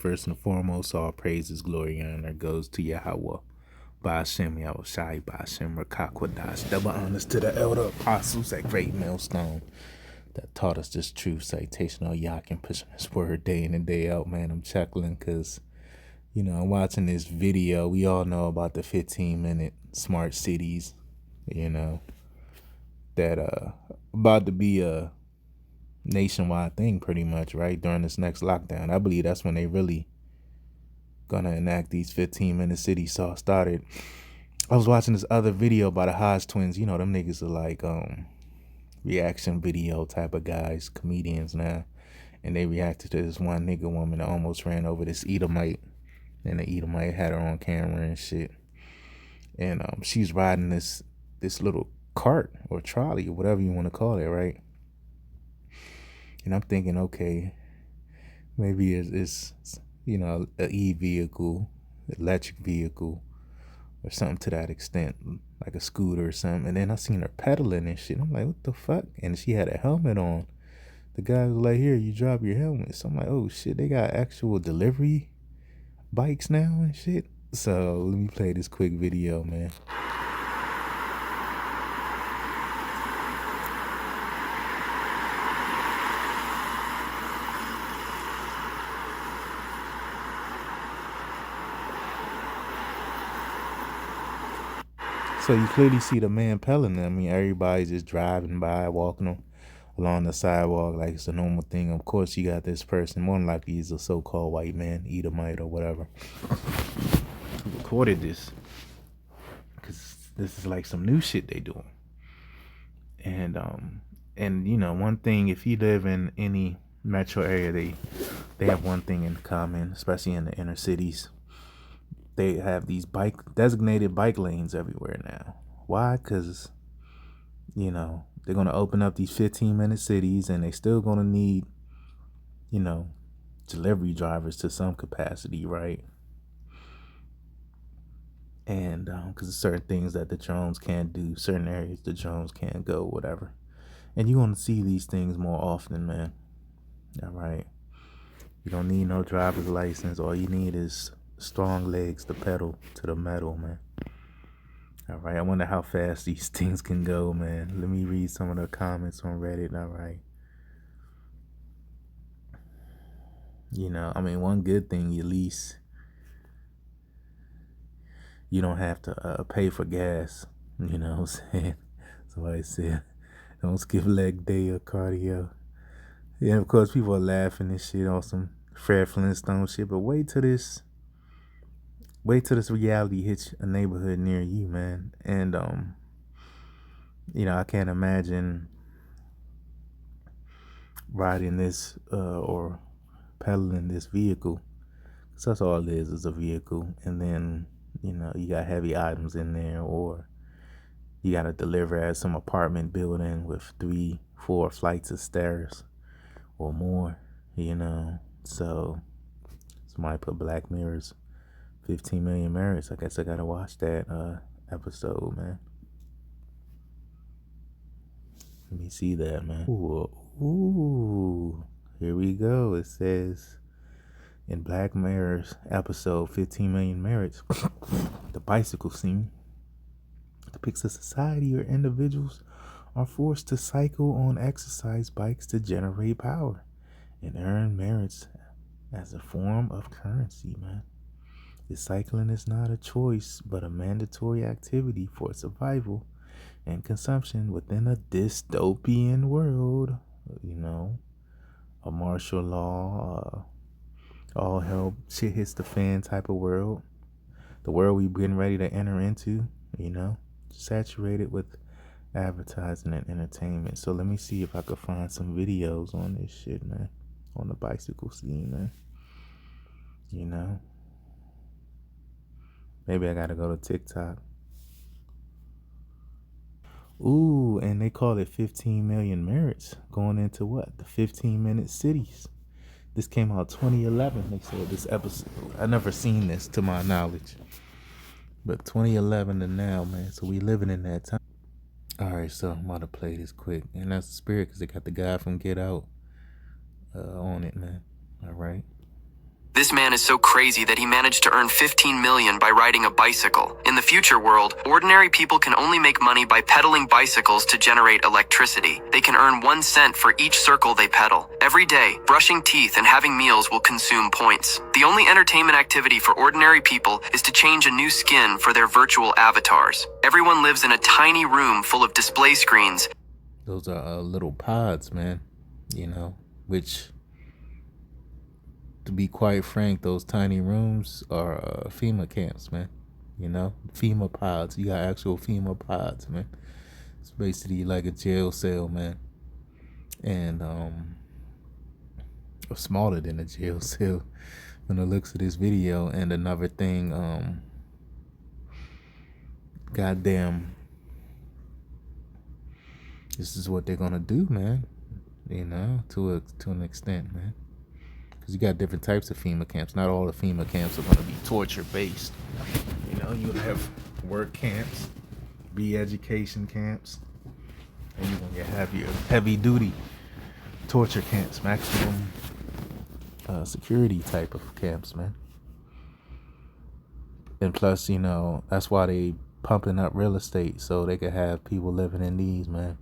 First and foremost, all praises, glory, and honor goes to Yahweh. Ba'ashem Yahushai, Ba'ashem Rakakwadash. Double honors to the elder apostles at Great Millstone that taught us this truth. Citation of Yakin, pushing this word day in and day out, man. I'm chuckling because, I'm watching this video. We all know about the 15-minute smart cities, that about to be a nationwide thing pretty much, right, during this next lockdown. I believe that's when they really gonna enact these 15-minute cities. So I started, I was watching this other video by the Hodge twins. Them niggas are like reaction video type of guys, comedians now, and they reacted to this one nigga woman that almost ran over this Edomite, and the Edomite had her on camera and shit, and she's riding this little cart or trolley or whatever you want to call it, right? And I'm thinking, okay, maybe it's a e-vehicle, electric vehicle, or something to that extent, like a scooter or something. And then I seen her pedaling and shit. I'm like, what the fuck? And she had a helmet on. The guy was like, here, you drop your helmet. So I'm like, oh shit, they got actual delivery bikes now and shit. So let me play this quick video, man. So you clearly see the man pedaling them. I mean, everybody's just driving by, walking along the sidewalk like it's a normal thing. Of course, you got this person, more than likely he's a so-called white man, Edomite or whatever, who recorded this, because this is like some new shit they doing. And one thing, if you live in any metro area, they have one thing in common, especially in the inner cities. They have these designated bike lanes everywhere now. Why? Because, they're going to open up these 15-minute cities, and they still going to need, delivery drivers to some capacity, right? And because there's certain things that the drones can't do, certain areas the drones can't go, whatever. And you're going to see these things more often, man. All right. You don't need no driver's license. All you need is strong legs to pedal to the metal, man. All right, I wonder how fast these things can go, man. Let me read some of the comments on Reddit. All right. One good thing, at least you don't have to pay for gas. You know what I'm saying? Somebody said, don't skip leg day or cardio. Yeah, of course, people are laughing and shit on some Fred Flintstone shit, but wait till this reality hits a neighborhood near you, man. And I can't imagine riding this or pedaling this vehicle, because that's all it is a vehicle. And then you got heavy items in there, or you got to deliver at some apartment building with 3-4 flights of stairs or more, so somebody put Black Mirror's 15 Million Merits. I guess I gotta watch that episode, man. Let me see that, man. Ooh, here we go. It says in Black Mirror's episode 15 Million Merits, the bicycle scene depicts a society where individuals are forced to cycle on exercise bikes to generate power and earn merits as a form of currency, man. This cycling is not a choice, but a mandatory activity for survival and consumption within a dystopian world. A martial law, all hell shit hits the fan type of world. The world we've been ready to enter into, saturated with advertising and entertainment. So let me see if I could find some videos on this shit, man, on the bicycle scene, man. Maybe I gotta go to TikTok. Ooh, and they call it 15 million merits, going into what? The 15-minute cities. This came out 2011. They said this episode. I never seen this to my knowledge. But 2011 to now, man. So we living in that time. All right, so I'm about to play this quick. And that's the spirit, because they got the guy from Get Out on it, man. All right. This man is so crazy that he managed to earn 15 million by riding a bicycle. In the future world, ordinary people can only make money by pedaling bicycles to generate electricity. They can earn 1 cent for each circle they pedal. Every day, brushing teeth and having meals will consume points. The only entertainment activity for ordinary people is to change a new skin for their virtual avatars. Everyone lives in a tiny room full of display screens. Those are little pods, man, you know, which, to be quite frank, those tiny rooms are FEMA camps, man. You know, FEMA pods. You got actual FEMA pods, man. It's basically like a jail cell, man. And or smaller than a jail cell when it looks at this video. And another thing, goddamn, this is what they're gonna do, man. You know, to an extent, man. Because you got different types of FEMA camps. Not all the FEMA camps are gonna be torture based. You know, you have work camps, re-education camps, and you're gonna have your heavy duty torture camps, maximum security type of camps, man. And plus, you know, that's why they pumping up real estate, so they could have people living in these, man.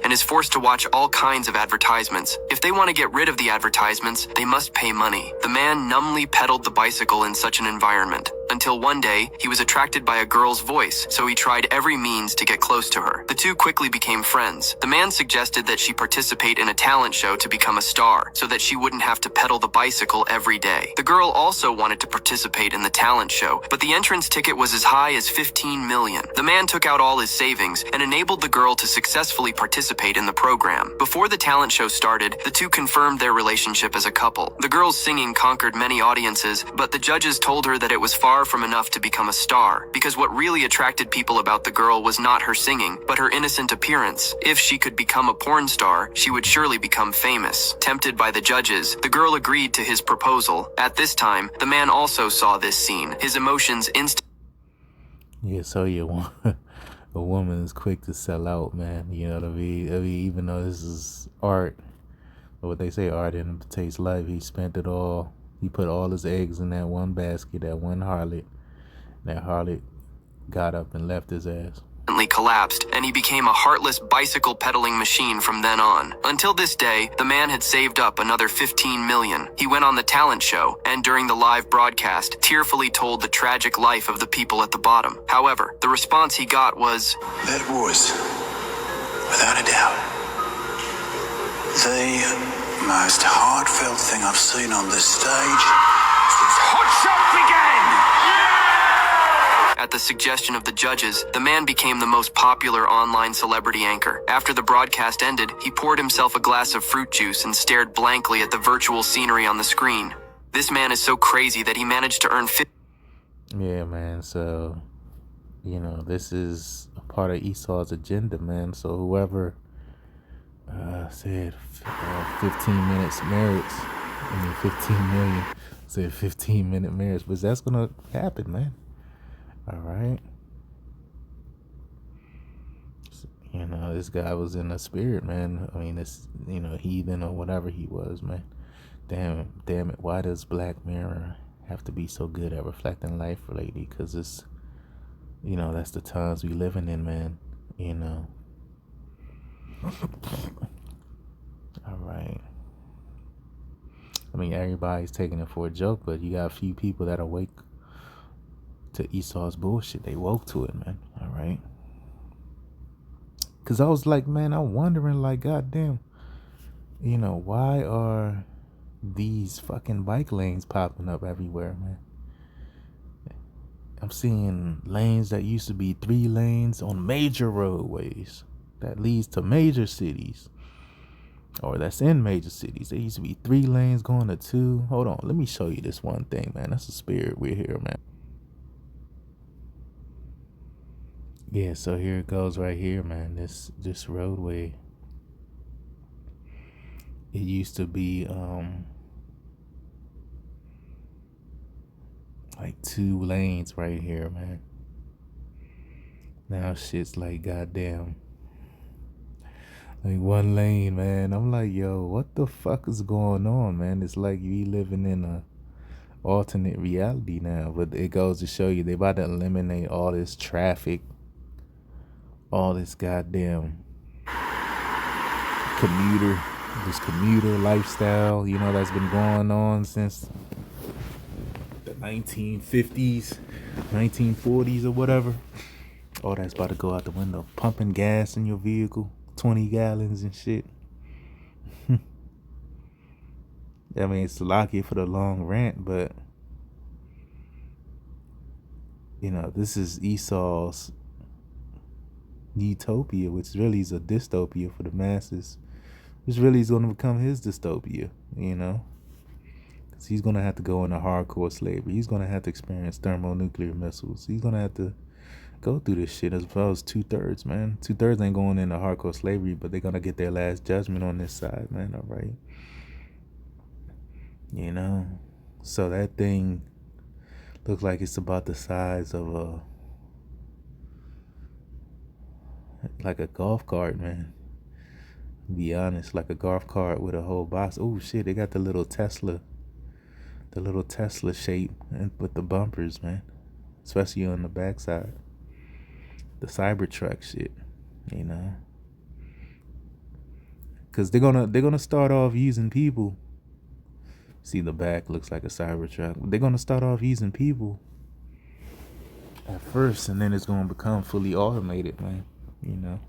And is forced to watch all kinds of advertisements. If they want to get rid of the advertisements, they must pay money. The man numbly pedaled the bicycle in such an environment, until one day, he was attracted by a girl's voice, so he tried every means to get close to her. The two quickly became friends. The man suggested that she participate in a talent show to become a star, so that she wouldn't have to pedal the bicycle every day. The girl also wanted to participate in the talent show, but the entrance ticket was as high as 15 million. The man took out all his savings and enabled the girl to successfully participate in the program. Before the talent show started, the two confirmed their relationship as a couple. The girl's singing conquered many audiences, but the judges told her that it was far from enough to become a star, because what really attracted people about the girl was not her singing, but her innocent appearance. If she could become a porn star, she would surely become famous. Tempted by the judges, the girl agreed to his proposal. At this time, the man also saw this scene. His emotions Yeah, so you a woman is quick to sell out, man. You know what I mean? Even though this is art, or what they say, art imitates life, he spent it all. He put all his eggs in that one basket, that one harlot. That harlot got up and left his ass. Collapsed, and he became a heartless bicycle pedaling machine from then on. Until this day, the man had saved up another 15 million. He went on the talent show, and during the live broadcast, tearfully told the tragic life of the people at the bottom. However, the response he got was, that was, without a doubt, the most heartfelt thing I've seen on this stage since Hot Shot began! At the suggestion of the judges, the man became the most popular online celebrity anchor. After the broadcast ended, he poured himself a glass of fruit juice and stared blankly at the virtual scenery on the screen. This man is so crazy that he managed to earn Yeah, man, so, you know, this is a part of Esau's agenda, man. So whoever said 15 minutes merits, 15 million, said 15-minute merits, but that's gonna happen, man. All right. You know, this guy was in the spirit, man. I mean, this, you know, heathen or whatever he was, man. Damn it. Why does Black Mirror have to be so good at reflecting life lately? Because it's, you know, that's the times we living in, man. You know. All right. I mean, everybody's taking it for a joke, but you got a few people that awake to Esau's bullshit. They woke to it, man. All right. Because I was like, man, I'm wondering, like, goddamn, you know, why are these fucking bike lanes popping up everywhere, man? I'm seeing lanes that used to be 3 lanes on major roadways that leads to major cities, or that's in major cities. There used to be 3 lanes going to 2. Hold on, let me show you this one thing, man. That's the spirit we're here, man. Yeah, so here it goes right here, man. This roadway, it used to be like 2 lanes right here, man. Now shit's like goddamn Like one lane, man. I'm like, yo, what the fuck is going on, man? It's like we living in a alternate reality now. But it goes to show you they about to eliminate all this traffic, all this goddamn commuter, this commuter lifestyle, you know, that's been going on since the 1950s, 1940s or whatever. All that's about to go out the window. Pumping gas in your vehicle, 20 gallons and shit. I mean, it's lucky for the long rant, but you know, this is Esau's utopia, which really is a dystopia for the masses. Which really is going to become his dystopia, you know? Because he's going to have to go into hardcore slavery. He's going to have to experience thermonuclear missiles. He's going to have to go through this shit as well as 2/3, man. 2/3 ain't going into hardcore slavery, but they're going to get their last judgment on this side, man, all right? You know? So that thing looks like it's about the size of like a golf cart, man. Be honest, like a golf cart with a whole box. Oh shit, they got the little Tesla shape and with the bumpers, man. Especially on the backside. The Cybertruck shit, you know. Cause they're gonna start off using people. See, the back looks like a Cybertruck. They're gonna start off using people at first, and then it's gonna become fully automated, man. You know.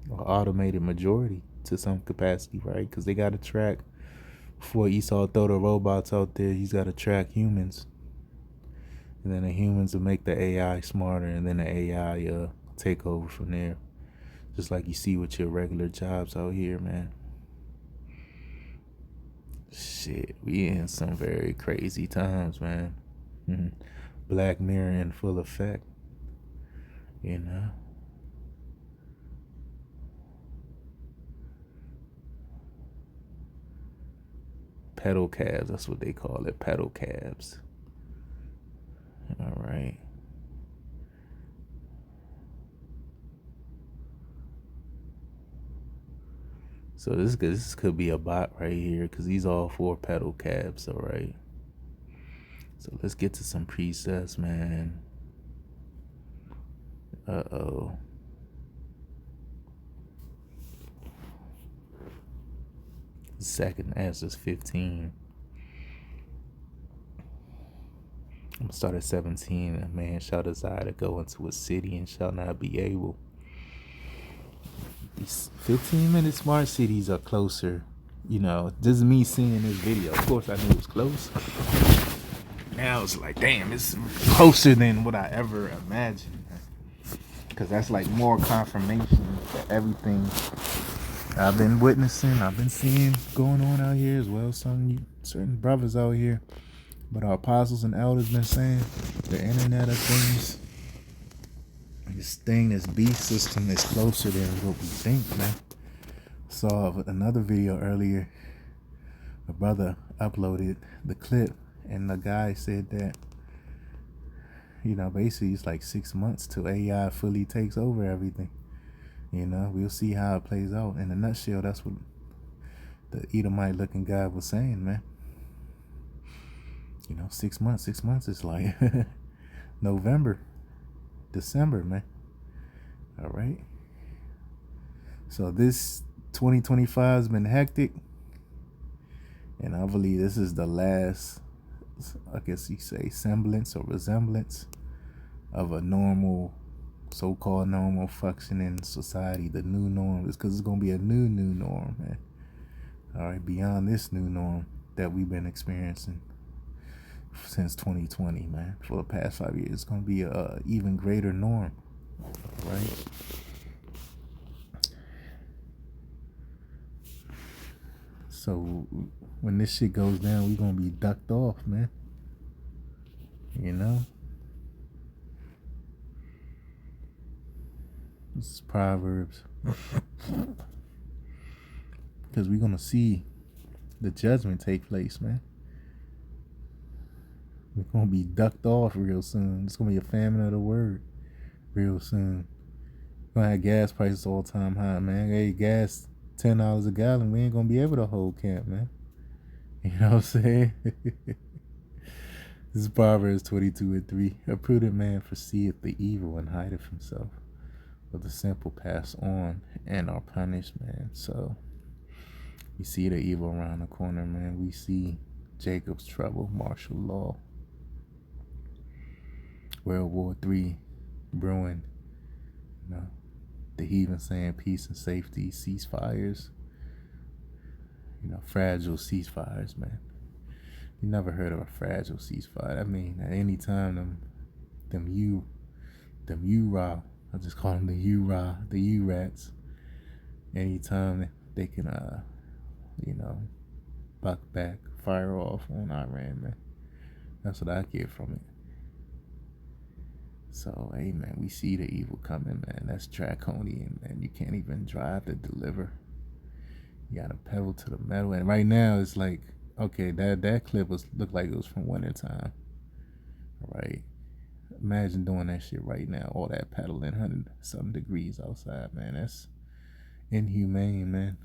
Or automated majority to some capacity, right? Because they got to track, before Esau throw the robots out there, he's got to track humans. And then the humans will make the AI smarter, and then the AI take over from there. Just like you see with your regular jobs out here, man. Shit, we in some very crazy times, man. Black Mirror in full effect, you know. Pedal cabs, that's what they call it, pedal cabs. All right. So this could be a bot right here, because these all 4 pedal cabs, all right. So let's get to some presets, man. Uh-oh. Second answer's 15. I'm gonna start at 17. A man shall desire to go into a city and shall not be able. These 15-minute smart cities are closer. You know, just me seeing this video. Of course, I knew it was close. Now it's like, damn, it's closer than what I ever imagined. Because that's like more confirmation for everything I've been witnessing, I've been seeing going on out here, as well as some certain brothers out here. But our apostles and elders been saying, the Internet of Things, this beast system is closer than what we think, man. Saw another video earlier. A brother uploaded the clip, and the guy said that, you know, basically it's like 6 months till AI fully takes over everything. You know, we'll see how it plays out. In a nutshell, that's what the Edomite looking guy was saying, man. You know, 6 months. 6 months is like November, December, man. All right. So this 2025 has been hectic. And I believe this is the last, I guess you say, semblance or resemblance of a normal, so-called normal functioning society. The new norm is because it's going to be a new norm, man. All right, beyond this new norm that we've been experiencing since 2020, man. For the past 5 years, it's going to be a even greater norm, right? So when this shit goes down, we're going to be ducked off, man. You know? This is Proverbs. Because we're going to see the judgment take place, man. We're going to be ducked off real soon. It's going to be a famine of the word real soon. Gonna have gas prices all time high, man. Hey, gas $10 a gallon. We ain't gonna be able to hold camp, man. You know what I'm saying? This is Proverbs 22:3. A prudent man foreseeth the evil and hideth himself, but the simple pass on and are punished, man. So we see the evil around the corner, man. We see Jacob's trouble, martial law, World War III brewing, you know, the heathen saying peace and safety, ceasefires, you know, fragile ceasefires, man. You never heard of a fragile ceasefire. I mean, at any time them U-Ra, I just call them the U-Ra, the U-Rats. Anytime they can, you know, buck back, fire off on Iran, man. That's what I get from it. So, hey, man, we see the evil coming, man. That's draconian, man. You can't even drive to deliver. You gotta pedal to the metal. And right now, it's like, okay, that clip looked like it was from wintertime, right? Imagine doing that shit right now. All that pedaling, 100-something degrees outside, man. That's inhumane, man.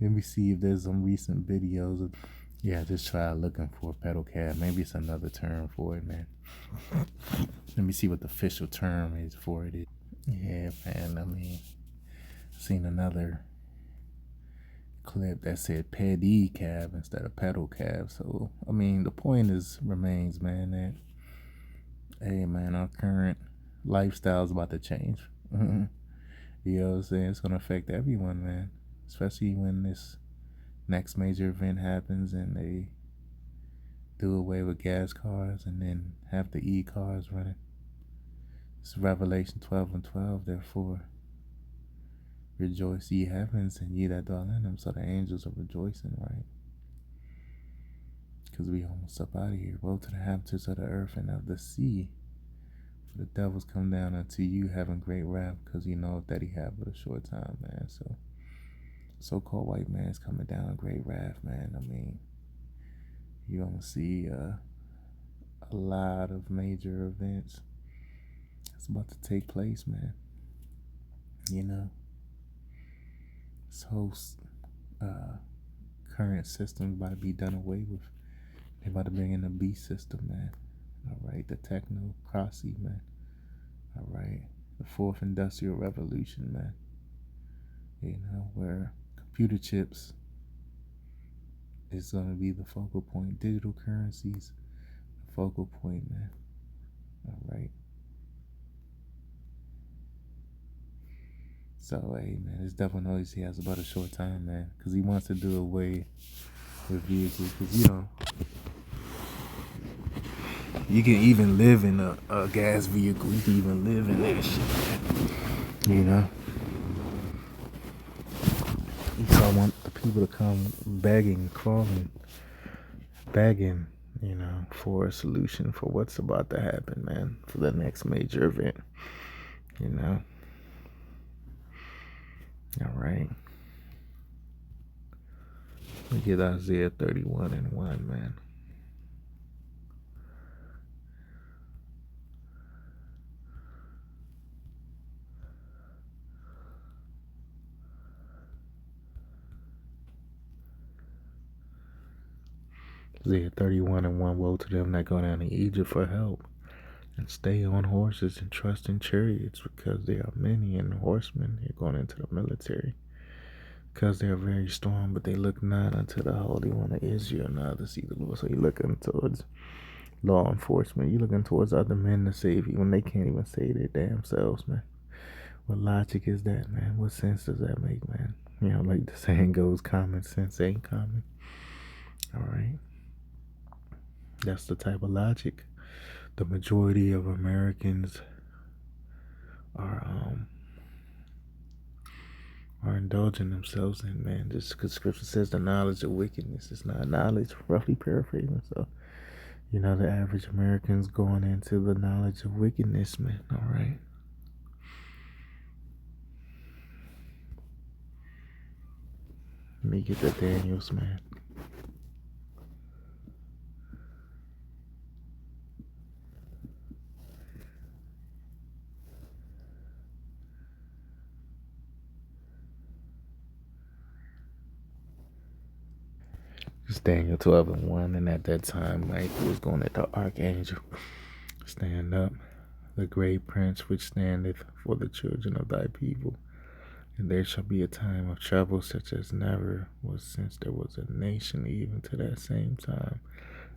Let me see if there's some recent videos of. Yeah, just try looking for a pedal cab. Maybe it's another term for it, man. Let me see what the official term is for it. Yeah, man. I mean, seen another clip that said pedal cab instead of pedal cab. So, I mean, the point remains, man, that, hey, man, our current lifestyle is about to change. You know what I'm saying? It's going to affect everyone, man. Especially when this next major event happens and they do away with gas cars and then have the e-cars running. It's Revelation 12:12. Therefore, rejoice ye heavens and ye that dwell in them. So the angels are rejoicing, right? Because we almost up out of here. Woe to the inhabitants of the earth and of the sea. For the devils come down unto you having great wrath, because you know that he have but a short time, man. So so-called white man's coming down in great wrath, man. I mean, you're gonna see a lot of major events that's about to take place, man. You know, this whole current system about to be done away with. They about to bring in the beast system, man. All right, the technocracy, man. All right, the fourth industrial revolution, man. You know, where computer chips is going to be the focal point. Digital currencies, the focal point, man. All right. So, hey, man, this devil knows he has about a short time, man, because he wants to do away with vehicles. Because, you know, you can even live in a gas vehicle. You can even live in that shit, you know. So I want the people to come begging, crawling, begging, you know, for a solution for what's about to happen, man, for the next major event, you know. All right. We get Isaiah 31:1, man. Isaiah 31:1, woe to them that go down to Egypt for help and stay on horses and trust in chariots, because they are many, and horsemen are going into the military. Because they are very strong, but they look not unto the Holy One of Israel, neither to see the Lord. So you're looking towards law enforcement. You're looking towards other men to save you when they can't even save their damn selves, man. What logic is that, man? What sense does that make, man? You know, like the saying goes, common sense ain't common. All right. That's the type of logic the majority of Americans are indulging themselves in, man. Just because Scripture says the knowledge of wickedness is not knowledge, roughly paraphrasing. So, you know, the average American's going into the knowledge of wickedness, man. All right. Let me get the Daniels, man. Daniel 12:1, and at that time Michael was going at the archangel. Stand up, the great prince which standeth for the children of thy people. And there shall be a time of trouble such as never was since there was a nation even to that same time.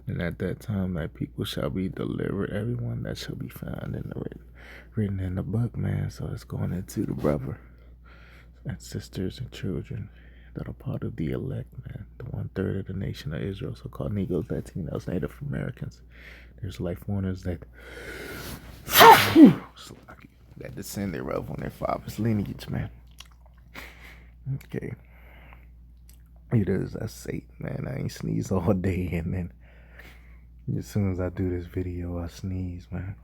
And at that time thy people shall be delivered, everyone that shall be found in the written in the book, man. So it's going into the brother and sisters and children that are part of the elect, man. The 1/3 of the nation of Israel, so-called Negroes, Latinos, Native Americans. There's life warners that descend thereof on their father's lineage, man. Okay. It is a Satan, man. I ain't sneeze all day, and then as soon as I do this video, I sneeze, man.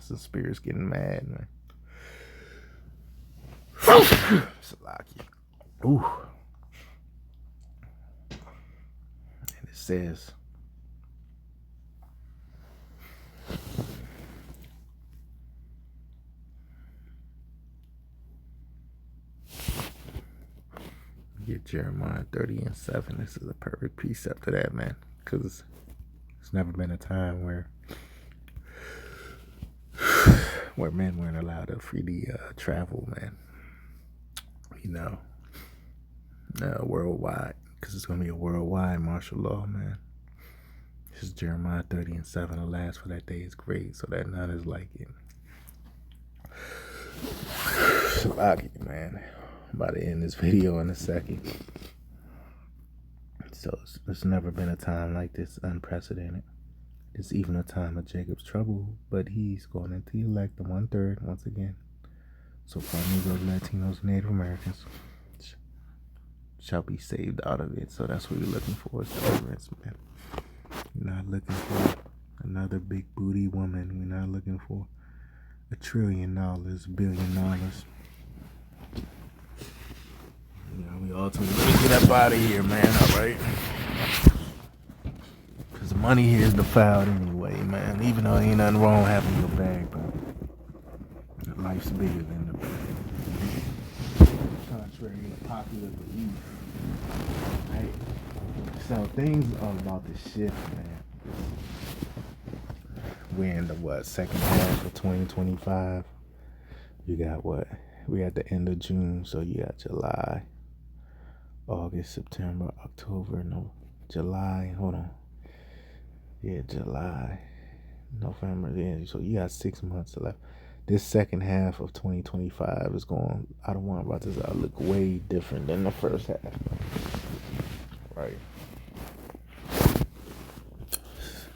The spirit's getting mad, man. Salaki. Ooh. And it says, get Jeremiah 30:7. This is a perfect precept to that, man. Because it's never been a time where men weren't allowed to freely travel, man. You know, worldwide. Because it's going to be a worldwide martial law, man. This is Jeremiah 30:7. The last for that day is great, so that none is like it. Man. I'm about to end this video in a second. So there's never been a time like this, unprecedented. It's even a time of Jacob's trouble, but he's going into the elect, the 1/3 once again. So far, Negroes, Latinos, Native Americans shall be saved out of it. So that's what we're looking for, is deliverance, man. We're not looking for another big booty woman. We're not looking for $1 trillion, $1 billion. You know, we ultimately get up out of here, man, alright? Because the money here is defiled anyway, man. Even though ain't nothing wrong having your bag, but life's bigger than the bag. Contrary to popular belief. Right? So things are about to shift, man. We're in the second half of 2025. You got we at the end of June, so you got July, August, September, October, July, hold on. Yeah, July, November, yeah. So you got 6 months left. This second half of 2025 is going, I don't want about this to look way different than the first half. Right.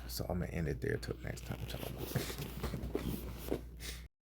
So I'm going to end it there till next time.